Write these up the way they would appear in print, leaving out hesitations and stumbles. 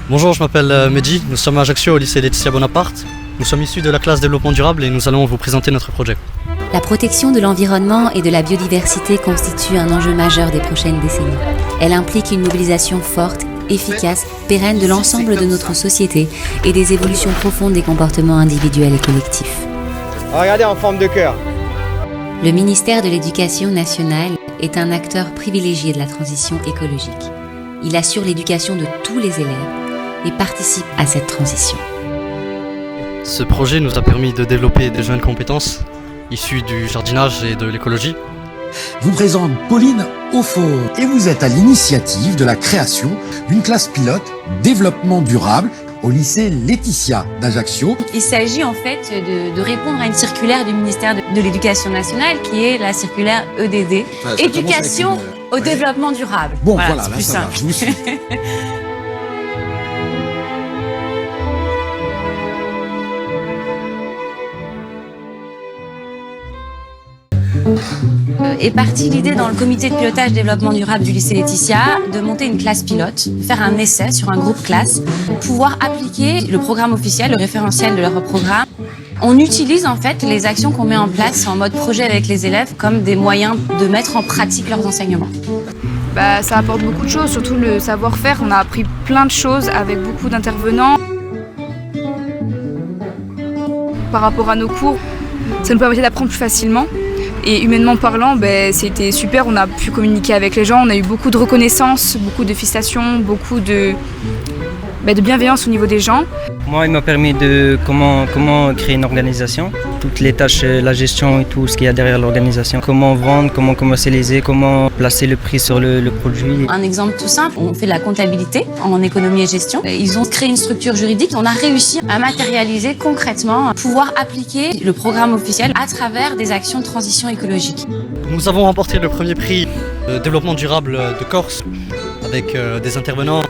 Bonjour, je m'appelle Mehdi, nous sommes à Ajaccio au lycée Laetitia Bonaparte. Nous sommes issus de la classe développement durable et nous allons vous présenter notre projet. La protection de l'environnement et de la biodiversité constitue un enjeu majeur des prochaines décennies. Elle implique une mobilisation forte, efficace, pérenne de l'ensemble de notre société et des évolutions profondes des comportements individuels et collectifs. Regardez en forme de cœur. Le ministère de l'Éducation nationale est un acteur privilégié de la transition écologique. Il assure l'éducation de tous les élèves et participe à cette transition. Ce projet nous a permis de développer de jeunes compétences issues du jardinage et de l'écologie. Vous présente Pauline Aufort et vous êtes à l'initiative de la création d'une classe pilote développement durable au lycée Laetitia d'Ajaccio. Il s'agit en fait de répondre à une circulaire du ministère de l'Éducation nationale qui est la circulaire EDD, Éducation au développement durable. Bon voilà, c'est là plus ça simple. va, je vous suis. Est partie l'idée dans le comité de pilotage développement durable du lycée Laetitia de monter une classe pilote, faire un essai sur un groupe classe, pour pouvoir appliquer le programme officiel, le référentiel de leur programme. On utilise en fait les actions qu'on met en place en mode projet avec les élèves comme des moyens de mettre en pratique leurs enseignements. Ça apporte beaucoup de choses, surtout le savoir-faire. On a appris plein de choses avec beaucoup d'intervenants. Par rapport à nos cours, ça nous permettait d'apprendre plus facilement. Et humainement parlant, c'était super, on a pu communiquer avec les gens, on a eu beaucoup de reconnaissance, beaucoup de félicitations, beaucoup de bienveillance au niveau des gens. Moi, il m'a permis de comment créer une organisation, toutes les tâches, la gestion et tout ce qu'il y a derrière l'organisation. Comment vendre, comment commercialiser, comment placer le prix sur le produit. Un exemple tout simple, on fait de la comptabilité en économie et gestion. Ils ont créé une structure juridique, on a réussi à matérialiser concrètement, pouvoir appliquer le programme officiel à travers des actions de transition écologique. Nous avons remporté le premier prix de développement durable de Corse avec des intervenants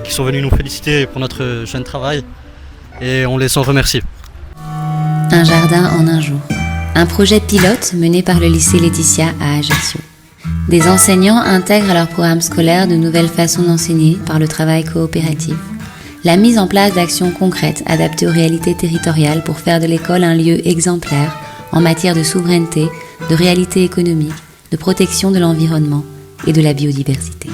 qui sont venus nous féliciter pour notre jeune travail et on les en remercie. Un jardin en un jour. Un projet pilote mené par le lycée Laetitia à Ajaccio. Des enseignants intègrent à leur programme scolaire de nouvelles façons d'enseigner par le travail coopératif. La mise en place d'actions concrètes adaptées aux réalités territoriales pour faire de l'école un lieu exemplaire en matière de souveraineté, de réalité économique, de protection de l'environnement et de la biodiversité.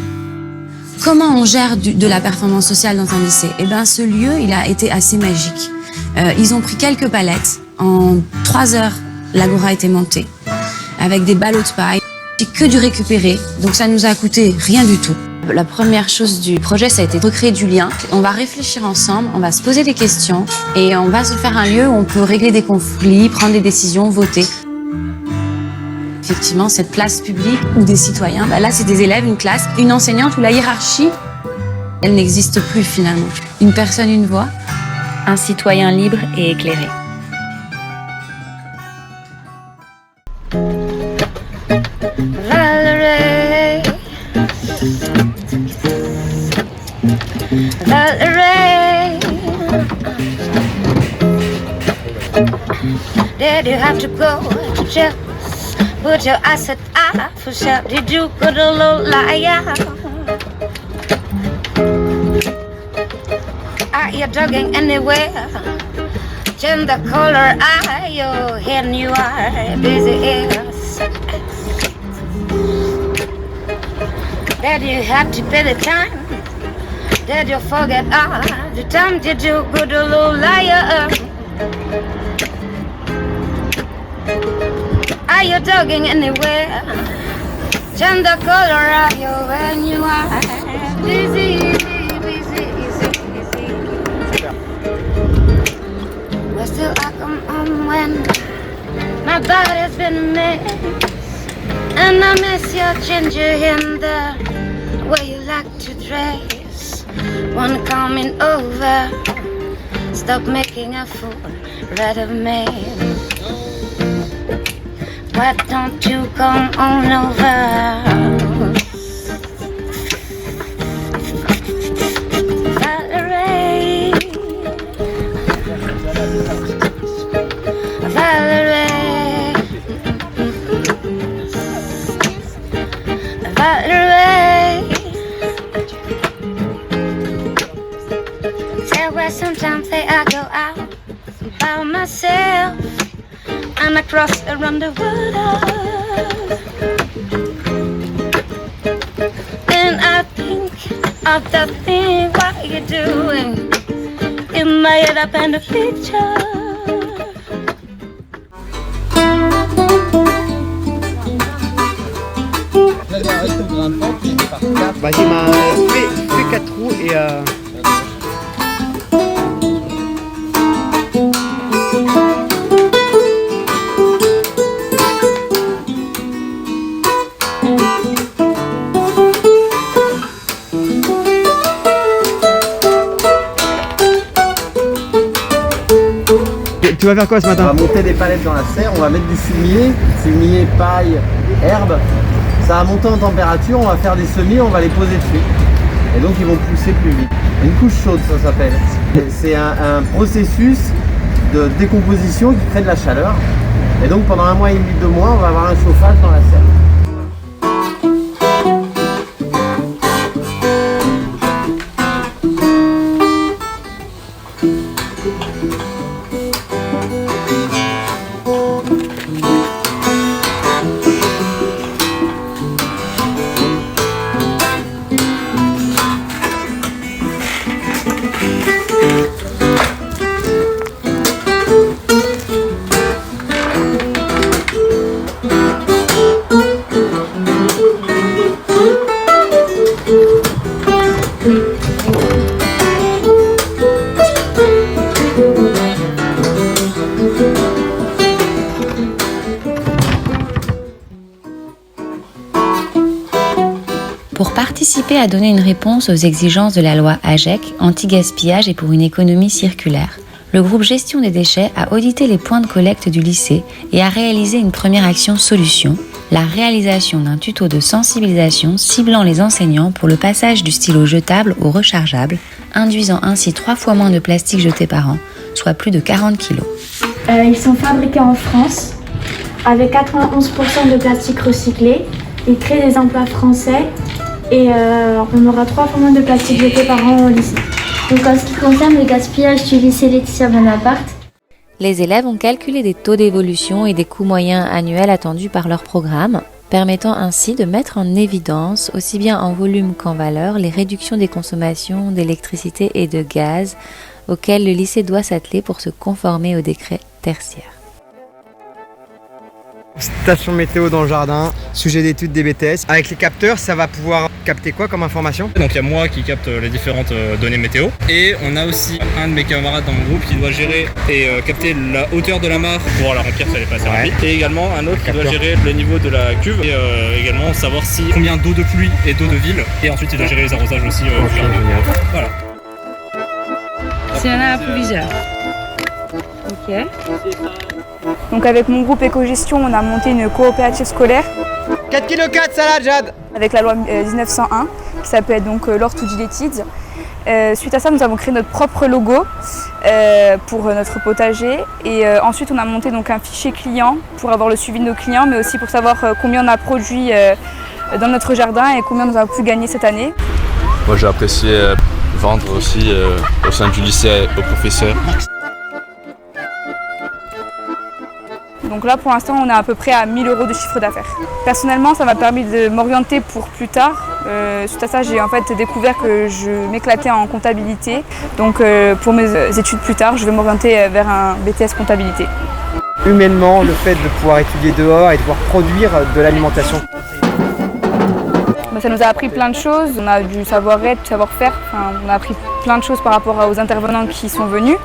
Comment on gère de la performance sociale dans un lycée ? Ce lieu, il a été assez magique. Ils ont pris quelques palettes. En 3 heures, l'agora a été montée avec des ballots de paille. C'est que du récupéré, donc ça nous a coûté rien du tout. La première chose du projet, ça a été de recréer du lien. On va réfléchir ensemble, on va se poser des questions et on va se faire un lieu où on peut régler des conflits, prendre des décisions, voter. Effectivement, cette place publique ou des citoyens, là c'est des élèves, une classe, une enseignante où la hiérarchie, elle n'existe plus finalement. Une personne, une voix. Un citoyen libre et éclairé. Valerie, Valerie, did you have to go to jail? Put your eyes at eye for sure. Did you go to low liar? Are you jogging anywhere? Change the color eye, your head and you are busy ears. Did you have to pay the time? Did you forget all the time? Did you go to low liar? Are you jogging anywhere? Change the color of your when you are busy, busy, busy, busy. Well, still I come home when my body's been a mess, and I miss your ginger in the way you like to dress. One coming over, stop making a fool right of me. Why don't you come on over? Valerie, Valerie, Valerie. and across around the water. And I think of the thing what you're doing in my head up in the picture. Vas-y, fais 4 trous et tu vas faire quoi ce matin? On va monter des palettes dans la serre, on va mettre du fumier, paille, herbe. Ça va monter en température, on va faire des semis, on va les poser dessus. Et donc ils vont pousser plus vite. Une couche chaude, ça s'appelle. C'est un processus de décomposition qui crée de la chaleur. Et donc pendant 1 mois et demi, 2 mois, on va avoir un chauffage dans la serre. Pour participer à donner une réponse aux exigences de la loi AGEC, anti-gaspillage et pour une économie circulaire, le groupe Gestion des déchets a audité les points de collecte du lycée et a réalisé une première action solution, la réalisation d'un tuto de sensibilisation ciblant les enseignants pour le passage du stylo jetable au rechargeable, induisant ainsi 3 fois moins de plastique jeté par an, soit plus de 40 kg. Ils sont fabriqués en France avec 91% de plastique recyclé. Ils créent des emplois français et on aura 3 fois moins de plastique jeté par an au lycée. Donc en ce qui concerne le gaspillage du lycée Laetitia Bonaparte, Les élèves ont calculé des taux d'évolution et des coûts moyens annuels attendus par leur programme, permettant ainsi de mettre en évidence, aussi bien en volume qu'en valeur, les réductions des consommations d'électricité et de gaz auxquelles le lycée doit s'atteler pour se conformer au décret tertiaire. Station météo dans le jardin, sujet d'étude des BTS. Avec les capteurs, ça va pouvoir capter quoi comme information? Donc il y a moi qui capte les différentes données météo. Et on a aussi un de mes camarades dans le groupe qui doit gérer et capter la hauteur de la mare pour pouvoir la remplir si elle est pas assez remplie. Et également un autre qui doit gérer le niveau de la cuve et également savoir combien d'eau de pluie et d'eau de ville. Et ensuite il doit gérer les arrosages aussi. Voilà. C'est un approviseur. Ok. Donc avec mon groupe éco-gestion, on a monté une coopérative scolaire. 4 kg 4 salade, Jade. Avec la loi 1901, qui s'appelle donc l'Or to Dilettides. Suite à ça, nous avons créé notre propre logo pour notre potager. Et ensuite, on a monté donc un fichier client pour avoir le suivi de nos clients, mais aussi pour savoir combien on a produit dans notre jardin et combien nous avons pu gagner cette année. Moi, j'ai apprécié vendre aussi au sein du lycée aux professeurs. Donc là, pour l'instant, on est à peu près à 1 000 € de chiffre d'affaires. Personnellement, ça m'a permis de m'orienter pour plus tard. Suite à ça, j'ai en fait découvert que je m'éclatais en comptabilité. Donc pour mes études plus tard, je vais m'orienter vers un BTS comptabilité. Humainement, le fait de pouvoir étudier dehors et de pouvoir produire de l'alimentation. Ça nous a appris plein de choses. On a du savoir-être, du savoir-faire. Enfin, on a appris plein de choses par rapport aux intervenants qui sont venus.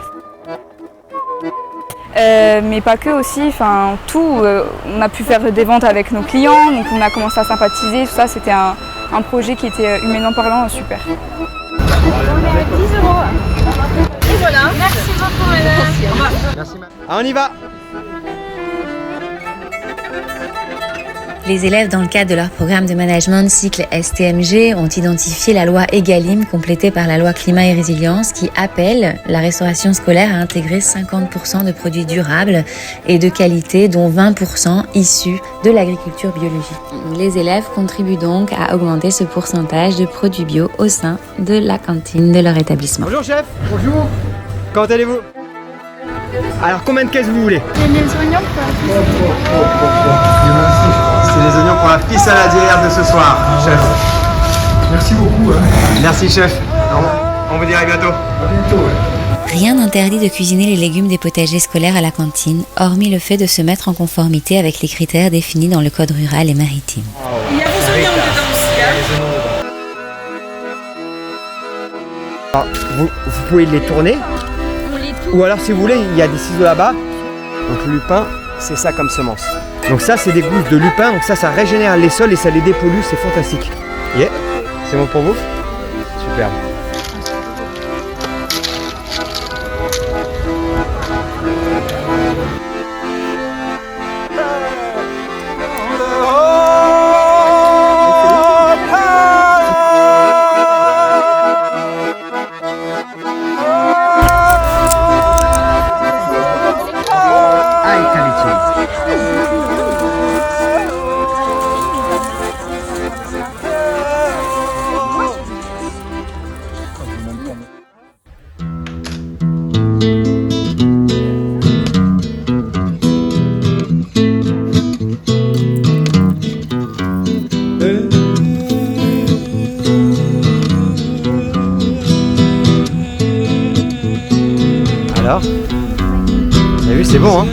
Mais pas que aussi, enfin tout. On a pu faire des ventes avec nos clients, donc on a commencé à sympathiser, tout ça. C'était un projet qui était humainement parlant super. on met 10 €. Et voilà. Merci beaucoup, madame. Merci, madame. Ah, on y va. Les élèves, dans le cadre de leur programme de management cycle STMG, ont identifié la loi EGalim complétée par la loi Climat et Résilience qui appelle la restauration scolaire à intégrer 50% de produits durables et de qualité, dont 20% issus de l'agriculture biologique. Les élèves contribuent donc à augmenter ce pourcentage de produits bio au sein de la cantine de leur établissement. Bonjour chef, bonjour. Comment allez-vous? Alors combien de caisses vous voulez? Les oignons C'est les oignons pour la petite saladière de ce soir, chef. Merci beaucoup. Merci chef. On vous dit à bientôt. À bientôt. Rien n'interdit de cuisiner les légumes des potagers scolaires à la cantine, hormis le fait de se mettre en conformité avec les critères définis dans le code rural et maritime. Il y a des oignons dedans aussi. Alors, vous pouvez les tourner. Ou alors si vous voulez, il y a des ciseaux là-bas. Donc le lupin, c'est ça comme semence. Donc ça, c'est des gousses de lupin. Donc ça régénère les sols et ça les dépollue. C'est fantastique. Yeah. C'est bon pour vous? Super. Alors, vous avez vu, c'est bon, hein?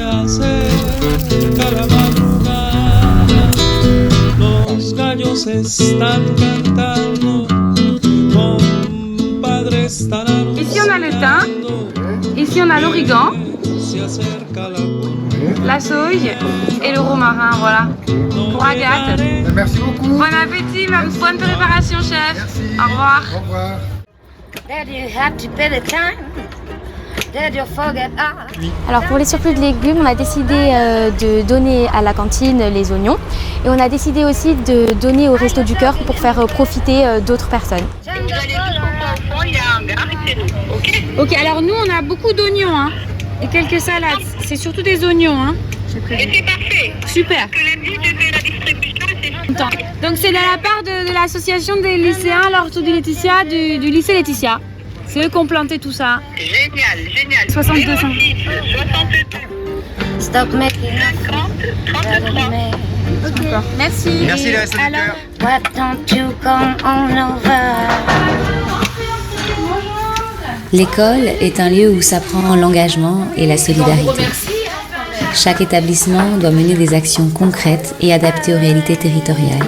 Ici on a le thym, ici on a l'origan, la sauge et le romarin, voilà. Pour Agathe. Merci beaucoup. Bon appétit, bonne préparation chef. Merci. Au revoir. Au revoir. Alors pour les surplus de légumes, on a décidé de donner à la cantine les oignons et on a décidé aussi de donner au Resto du Cœur pour faire profiter d'autres personnes. Ok, alors nous on a beaucoup d'oignons hein, et quelques salades. C'est surtout des oignons. Hein. Et c'est parfait. Super. Que lundi, je fais la distribution et c'est tout. Donc c'est de la part de l'association des lycéens l'Orto de Laetitia du lycée Laetitia. C'est eux qui ont planté tout ça. Génial, génial. 62. 62. Stop making 30, 33. D'accord. Merci. Merci les Restos du Cœur. Why don't you come on over? L'école est un lieu où s'apprend l'engagement et la solidarité. Chaque établissement doit mener des actions concrètes et adaptées aux réalités territoriales.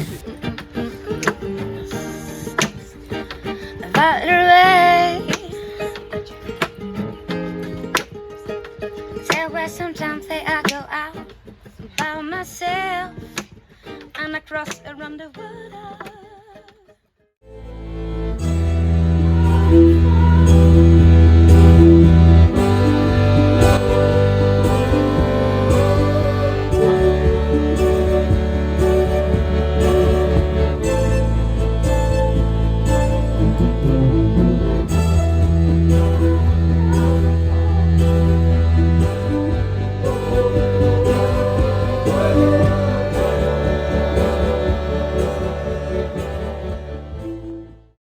Sometimes I go out by myself and I cross around the world.